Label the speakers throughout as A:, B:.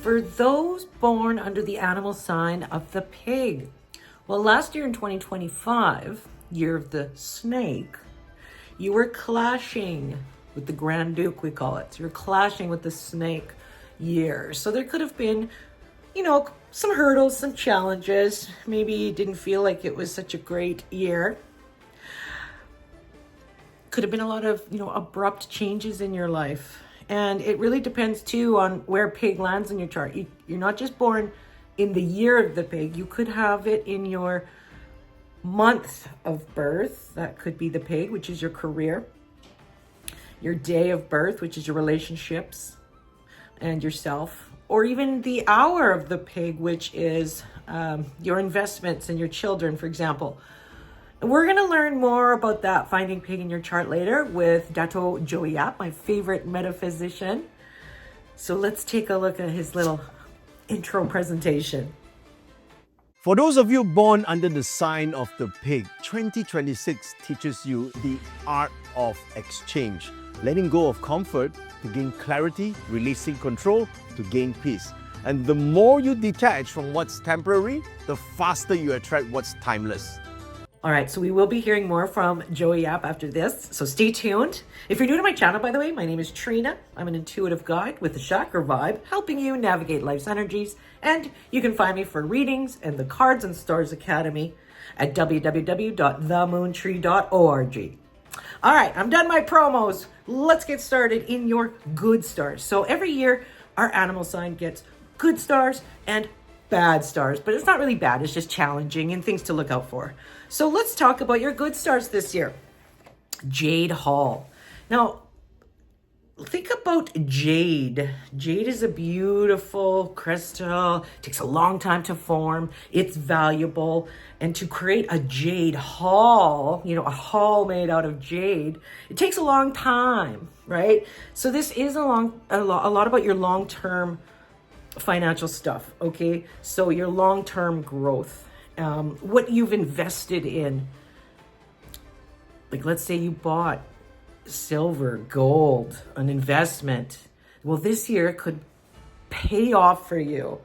A: for those born under the animal sign of the pig. Well, last year in 2025, year of the snake, you were clashing with the Grand Duke, we call it. So you're clashing with the snake year. So there could have been, some hurdles, some challenges. Maybe you didn't feel like it was such a great year. Could have been a lot of, abrupt changes in your life. And it really depends too on where pig lands in your chart. You're not just born in the year of the pig. You could have it in your month of birth. That could be the pig, which is your career. Your day of birth, which is your relationships and yourself. Or even the hour of the pig, which is your investments and your children, for example. We're going to learn more about that, finding pig in your chart, later with Dato Joey Yap, my favorite metaphysician. So let's take a look at his little intro presentation.
B: For those of you born under the sign of the pig, 2026 teaches you the art of exchange, letting go of comfort to gain clarity, releasing control to gain peace. And the more you detach from what's temporary, the faster you attract what's timeless.
A: All right, so we will be hearing more from Joey Yap after this, so stay tuned. If you're new to my channel, by the way, my name is Trina. I'm an intuitive guide with the chakra vibe, helping you navigate life's energies. And you can find me for readings and the Cards and Stars Academy at www.themoontree.org. All right, I'm done my promos. Let's get started in your good stars. So every year, our animal sign gets good stars and bad stars, but it's not really bad. It's just challenging and things to look out for. So let's talk about your good stars this year. Jade Hall. Now, think about jade. Jade is a beautiful crystal. It takes a long time to form. It's valuable. And to create a jade hall, a hall made out of jade, it takes a long time, right? So this is a lot about your long-term financial stuff, okay? So your long-term growth, what you've invested in. Like, let's say you bought silver, gold, an investment. Well, this year it could pay off for you.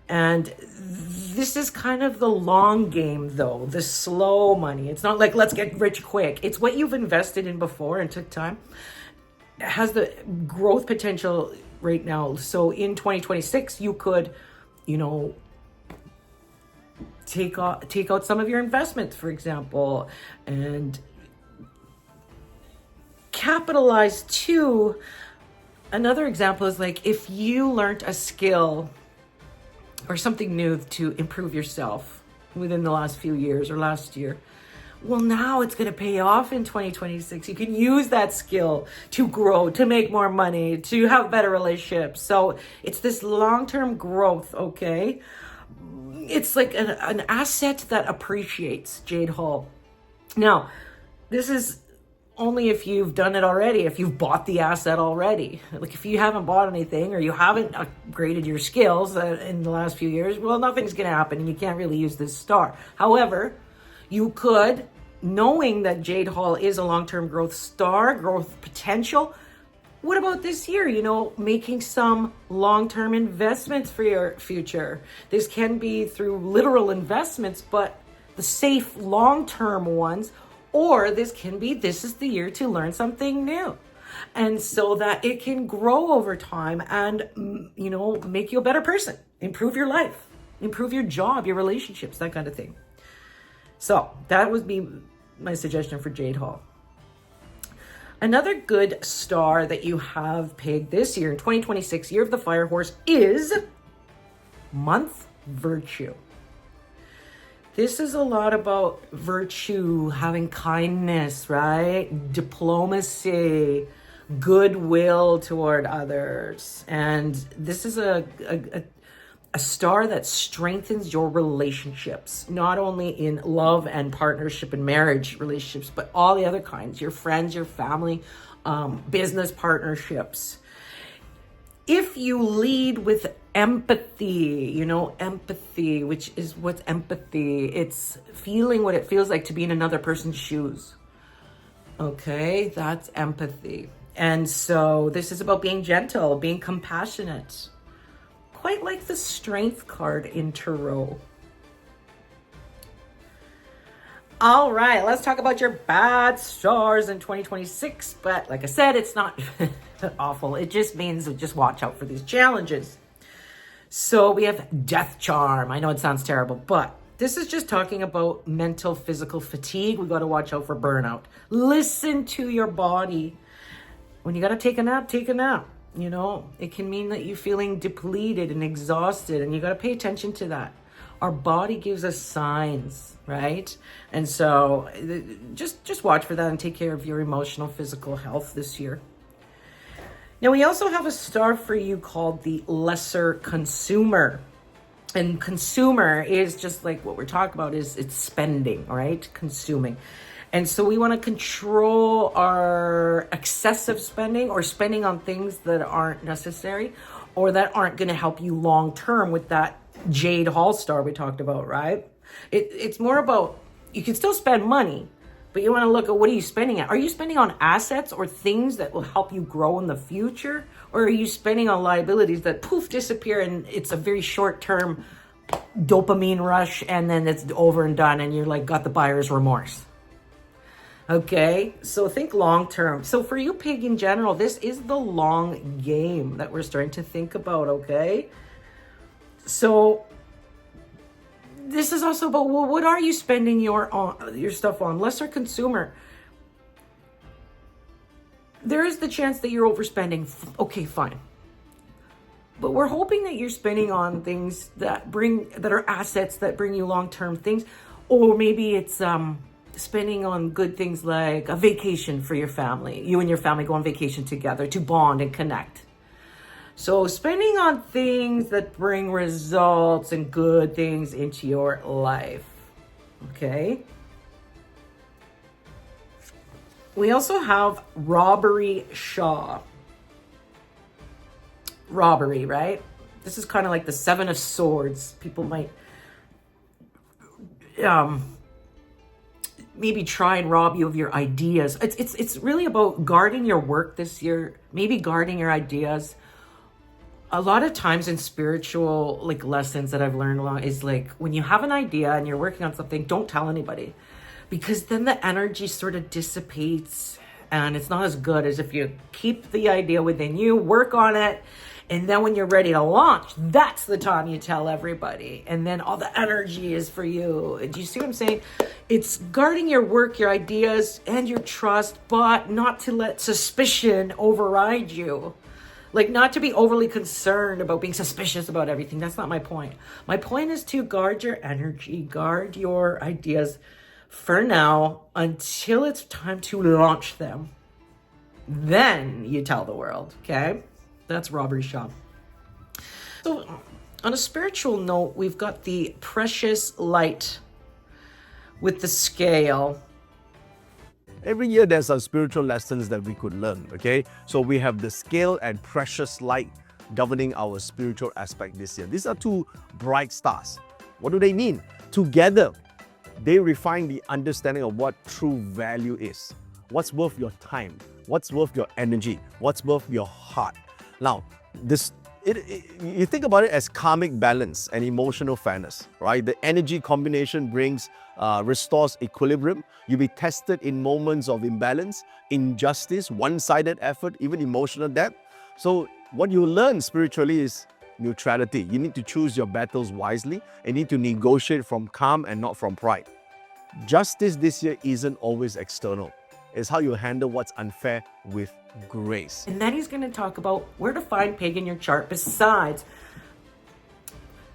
A: And this is kind of the long game, though, the slow money. It's not like, let's get rich quick. It's what you've invested in before and took time. It has the growth potential right now. So in 2026, you could, take out some of your investments, for example, and capitalize too. Another example is like if you learned a skill or something new to improve yourself within the last few years or last year. Well, now it's going to pay off in 2026. You can use that skill to grow, to make more money, to have better relationships. So it's this long-term growth, okay? It's like an asset that appreciates, Jade Hall. Now, this is only if you've done it already, if you've bought the asset already. Like if you haven't bought anything or you haven't upgraded your skills in the last few years, well, nothing's going to happen and you can't really use this star. However, you could, knowing that Jade Hall is a long-term growth star, growth potential, what about this year? Making some long-term investments for your future. This can be through literal investments, but the safe long-term ones, or this is the year to learn something new. And so that it can grow over time and, make you a better person, improve your life, improve your job, your relationships, that kind of thing. So that would be my suggestion for Jade Hall. Another good star that you have pegged this year in 2026, year of the fire horse, is month virtue. This is a lot about virtue, having kindness, right? Diplomacy, goodwill toward others. And this is a star that strengthens your relationships, not only in love and partnership and marriage relationships, but all the other kinds, your friends, your family, business partnerships. If you lead with empathy, empathy, which is what's empathy? It's feeling what it feels like to be in another person's shoes. Okay, that's empathy. And so this is about being gentle, being compassionate, quite like the Strength card in Tarot. All right, let's talk about your bad stars in 2026. But like I said, it's not awful. It just means just watch out for these challenges. So we have Death Charm. I know it sounds terrible, but this is just talking about mental, physical fatigue. We got to watch out for burnout. Listen to your body. When you got to take a nap, take a nap. You know, it can mean that you're feeling depleted and exhausted, and you got to pay attention to that. Our body gives us signs, right? And so just watch for that and take care of your emotional, physical health this year. Now, we also have a star for you called the Lesser Consumer. And consumer is just like what we're talking about, is it's spending, right? Consuming. And so we want to control our excessive spending or spending on things that aren't necessary or that aren't going to help you long term with that Jade Hall star we talked about, right? It's more about, you can still spend money, but you want to look at what are you spending at? Are you spending on assets or things that will help you grow in the future? Or are you spending on liabilities that poof, disappear and it's a very short-term dopamine rush and then it's over and done and you're like got the buyer's remorse? Okay, so think long-term. So for you, Pig, in general, this is the long game that we're starting to think about, okay? So this is also about, well, what are you spending your stuff on? Lesser consumer. There is the chance that you're overspending. Okay, fine. But we're hoping that you're spending on things that are assets that bring you long-term things. Or maybe it's spending on good things like a vacation for your family. You and your family go on vacation together to bond and connect. So spending on things that bring results and good things into your life, okay? We also have Robbery Shaw. Robbery, right? This is kind of like the Seven of Swords. People might maybe try and rob you of your ideas. It's really about guarding your work this year, maybe guarding your ideas. A lot of times in spiritual lessons that I've learned along is when you have an idea and you're working on something, don't tell anybody, because then the energy sort of dissipates and it's not as good as if you keep the idea within you, work on it, and then when you're ready to launch, that's the time you tell everybody, and then all the energy is for you. Do you see what I'm saying? It's guarding your work, your ideas, and your trust, but not to let suspicion override you. Not to be overly concerned about being suspicious about everything. That's not my point. My point is to guard your energy, guard your ideas for now until it's time to launch them. Then you tell the world, okay? That's Robbery Shaw. So on a spiritual note, we've got the Precious Light with the scale.
B: Every year there's some spiritual lessons that we could learn, okay? So we have the scale and precious light governing our spiritual aspect this year. These are two bright stars. What do they mean? Together, they refine the understanding of what true value is. What's worth your time? What's worth your energy? What's worth your heart? Now, you think about it as karmic balance and emotional fairness, right? The energy combination restores equilibrium. You'll be tested in moments of imbalance, injustice, one-sided effort, even emotional depth. So what you learn spiritually is neutrality. You need to choose your battles wisely and need to negotiate from calm and not from pride. Justice this year isn't always external. It's how you handle what's unfair with grace.
A: And then he's going to talk about where to find Pig in your chart besides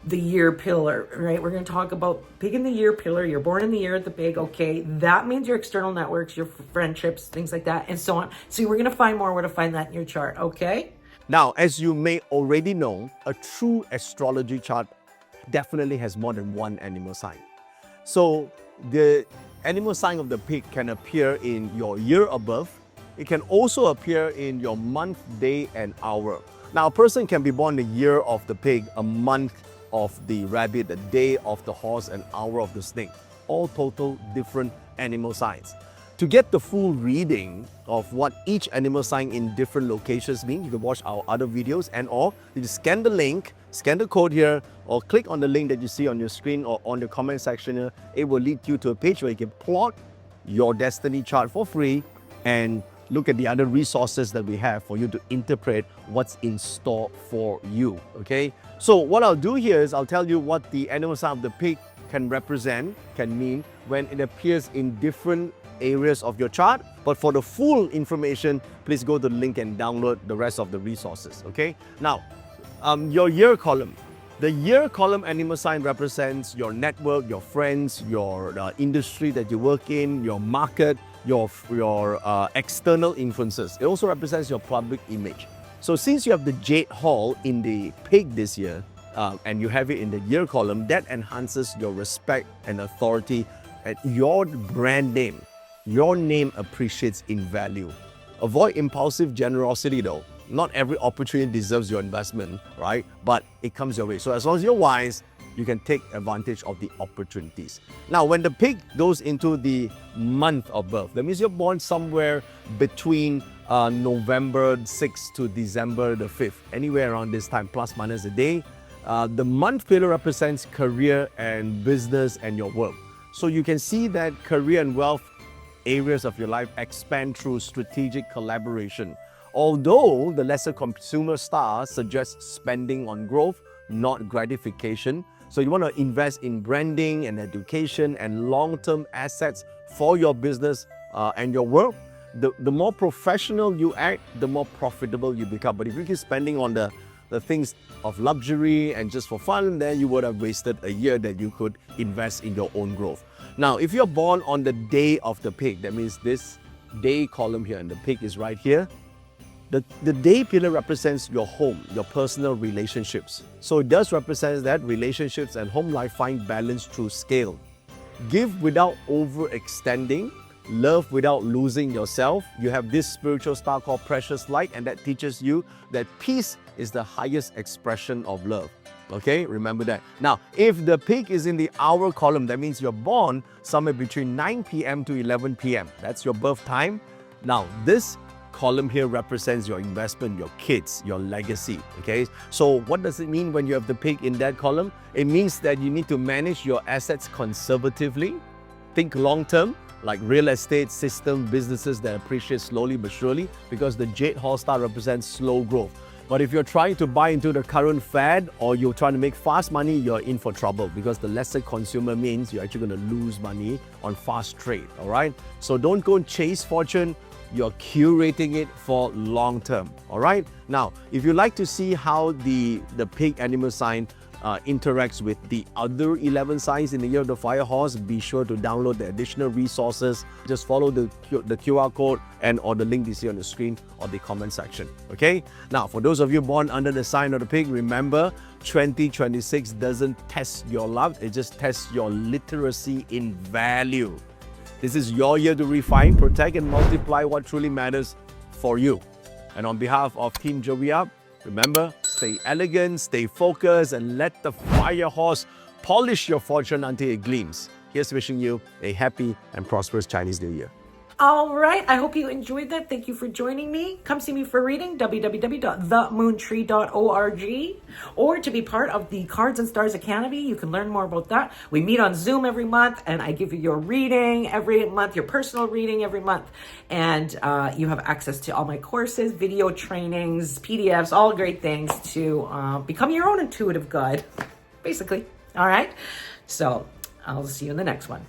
A: the year pillar, right? We're going to talk about Pig in the year pillar. You're born in the year of the Pig, okay? That means your external networks, your friendships, things like that, and so on. So we're going to find more where to find that in your chart, okay?
B: Now, as you may already know, a true astrology chart definitely has more than one animal sign. So the animal sign of the Pig can appear in your year of birth. It can also appear in your month, day, and hour. Now, a person can be born the year of the Pig, a month of the rabbit, the day of the horse, and hour of the snake. All total different animal signs. To get the full reading of what each animal sign in different locations mean, you can watch our other videos, and or you just scan the link, scan the code here, or click on the link that you see on your screen or on the comment section here. It will lead you to a page where you can plot your destiny chart for free and look at the other resources that we have for you to interpret what's in store for you, okay? So what I'll do here is I'll tell you what the animal sign of the pig can represent, can mean when it appears in different areas of your chart. But for the full information, please go to the link and download the rest of the resources, okay? Now, your year column. The year column animal sign represents your network, your friends, your industry that you work in, your market, your external influences. It also represents your public image. So since you have the Jade Hall in the pig this year, and you have it in the year column, that enhances your respect and authority and your brand name. Your name appreciates in value. Avoid impulsive generosity though. Not every opportunity deserves your investment, right? But it comes your way. So as long as you're wise, you can take advantage of the opportunities. Now, when the pig goes into the month of birth, that means you're born somewhere between November 6th to December the 5th, anywhere around this time, plus minus a day. The month pillar represents career and business and your work. So you can see that career and wealth areas of your life expand through strategic collaboration. Although the lesser consumer star suggests spending on growth, not gratification. So you want to invest in branding and education and long-term assets for your business and your work. The more professional you act, the more profitable you become. But if you keep spending on the things of luxury and just for fun, then you would have wasted a year that you could invest in your own growth. Now, if you're born on the day of the pig, that means this day column here, and the pig is right here. The day pillar represents your home, your personal relationships. So it does represent that relationships and home life find balance through scale. Give without overextending, love without losing yourself. You have this spiritual star called Precious Light, and that teaches you that peace is the highest expression of love. Okay, remember that. Now, if the pig is in the hour column, that means you're born somewhere between 9 p.m. to 11 p.m. That's your birth time. Now, this column here represents your investment, your kids, your legacy, okay? So what does it mean when you have the pig in that column? It means that you need to manage your assets conservatively, think long-term, like real estate, system, businesses that appreciate slowly but surely, because the Jade Hall star represents slow growth. But if you're trying to buy into the current fad or you're trying to make fast money, you're in for trouble, because the lesser consumer means you're actually going to lose money on fast trade, all right? So don't go and chase fortune. You're curating it for long term, all right? Now, if you'd like to see how the pig animal sign interacts with the other 11 signs in the year of the fire horse, be sure to download the additional resources. Just follow the QR code and or the link you see on the screen or the comment section, okay? Now, for those of you born under the sign of the pig, remember, 2026 doesn't test your luck, it just tests your literacy in value. This is your year to refine, protect, and multiply what truly matters for you. And on behalf of Team Joey Up, remember, stay elegant, stay focused, and let the fire horse polish your fortune until it gleams. Here's wishing you a happy and prosperous Chinese New Year.
A: All right. I hope you enjoyed that. Thank you for joining me. Come see me for reading, www.themoontree.org. Or to be part of the Cards and Stars Academy, you can learn more about that. We meet on Zoom every month, and I give you your reading every month, your personal reading every month. And you have access to all my courses, video trainings, PDFs, all great things to become your own intuitive guide, basically. All right. So I'll see you in the next one.